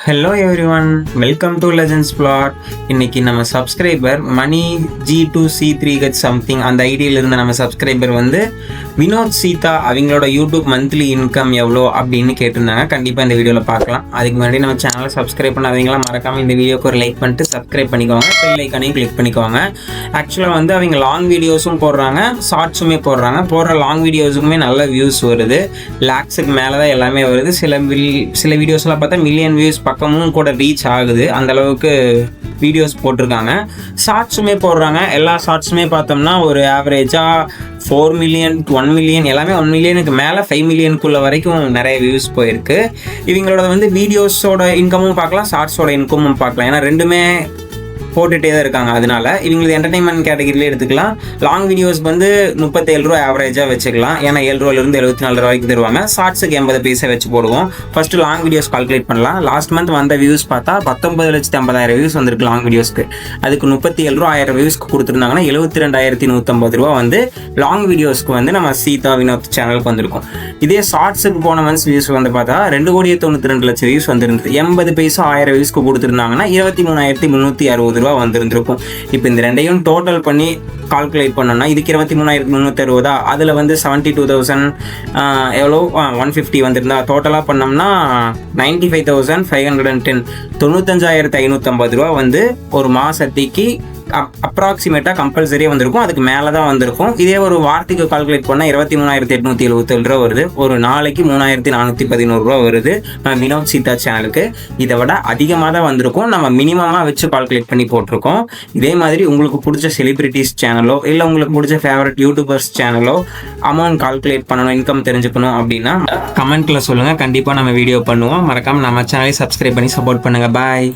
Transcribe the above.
Hello everyone, welcome to legends plat. இன்னைக்கு நம்ம subscriber மணி G2C3H something அந்த ஐடியில் இருந்த நம்ம சப்ஸ்கிரைபர் வந்து வினோத் சீதா அவங்களோட யூடியூப் மந்த்லி இன்கம் எவ்வளோ அப்படின்னு கேட்டிருந்தாங்க. கண்டிப்பாக இந்த வீடியோவில் பார்க்கலாம். அதுக்கு முன்னாடி நம்ம சேனலை சப்ஸ்கிரைப் பண்ணாதவங்களாம் மறக்காமல் இந்த வீடியோக்கு ஒரு லைக் பண்ணிட்டு சப்ஸ்கிரைப் பண்ணிக்கோங்க. பெல் ஐக்கானையும் கிளிக் பண்ணிக்கோங்க. ஆக்சுவலாக வந்து அவங்க லாங் வீடியோஸும் போடுறாங்க, ஷார்ட்ஸுமே போடுறாங்க. போடுற லாங் வீடியோஸுக்குமே நல்ல வியூஸ் வருது. லேக்ஸுக்கு மேலே தான் எல்லாமே வருது. சில வீடியோஸ்லாம் பார்த்தா மில்லியன் வியூஸ் பக்கமும் கூட ரீச் ஆகுது. அந்த அளவுக்கு வீடியோஸ் போட்டிருக்காங்க. ஷார்ட்ஸுமே போடுறாங்க. எல்லா ஷார்ட்ஸுமே பார்த்தோம்னா ஒரு ஆவரேஜாக 4 மில்லியன் 1 மில்லியன் எல்லாமே 1 மில்லியனுக்கு மேலே 5 மில்லியனுக்குள்ள வரைக்கும் நிறைய வியூஸ் போயிருக்கு. இவங்களோட வந்து வீடியோஸோட இன்கமும் பார்க்கலாம், ஷார்ட்ஸோட இன்கமும் பார்க்கலாம். ஏன்னா ரெண்டுமே போட்டுகிட்டே தான் இருக்காங்க. அதனால இவங்களுக்கு என்டர்டைன்மெண்ட் கேட்டகிரிலே எடுத்துக்கலாம். லாங் வீடியோஸ் வந்து 37 ரூபா ஆவரேஜாக வச்சுக்கலாம். ஏன்னா 7 ரூபாயிலிருந்து 74 ரூபாய்க்கு தருவாங்க. ஷார்ட்ஸுக்கு 80 பைசா வச்சு போடுவோம். ஃபர்ஸ்ட் லாங் வீடியோஸ் கால்குலேட் பண்ணலாம். லாஸ்ட் மந்த் வந்த வியூஸ் பார்த்தா 19,50,000 வியூஸ் வந்திருக்கு லாங் வீடியோஸ்க்கு. அதுக்கு 37 ரூபா 1000 வியூஸ்க்கு கொடுத்துருந்தாங்கன்னா 72,150 ரூபா வந்து லாங் வீடியோஸ்க்கு வந்து நம்ம சீதா வினோத் சேனலுக்கு வந்திருக்கும். இதே ஷார்ட்ஸுக்கு போன மந்த்ஸ் வியூஸ் வந்து பார்த்தா 2,92,00,000 வியூஸ் வந்துருந்தது. 80 பைசா 1000 வியூஸ்க்கு கொடுத்துருந்தாங்கன்னா 23,360 ரூபா வந்திருந்திருக்கும். இப்போ இந்த ரெண்டையும் டோட்டல் பண்ணி கால்குலேட் பண்ணோம்னா இதுக்கு 23,360 அதில் வந்து 72,000 எவ்வளோ 150 வந்திருந்தா டோட்டலாக பண்ணோம்னா 95,510 95,550 ரூபா வந்து ஒரு மாதத்துக்கு அப்ராக்சிமேட்டாக கம்பல்சரியாக வந்திருக்கும். அதுக்கு மேலே தான் வந்திருக்கும். இதே ஒரு வாரத்துக்கு கால்குலேட் பண்ணால் 23,877 ரூபா வருது. ஒரு நாளைக்கு 3,411 ரூபா வருது நம்ம வினோத் சீதா சேனலுக்கு. இதை விட அதிகமாக தான் வந்திருக்கும். நம்ம மினிமமாக வச்சு கால்குலேட் பண்ணி போட்டிருக்கோம். இதே மாதிரி உங்களுக்கு பிடிச்ச செலிபிரிட்டிஸ் சேனலோ இல்லை உங்களுக்கு பிடிச்ச ஃபேவரட் யூடியூபர்ஸ் சேனலோ அமௌண்ட் கால்குலேட் பண்ணணும், இன்கம் தெரிஞ்சுக்கணும் அப்படின்னா கமெண்ட்டில் சொல்லுங்கள். கண்டிப்பாக நம்ம வீடியோ பண்ணுவோம். மறக்காமல் நம்ம சேனலை சப்ஸ்கிரைப் பண்ணி சப்போர்ட் பண்ணுங்கள். பாய்.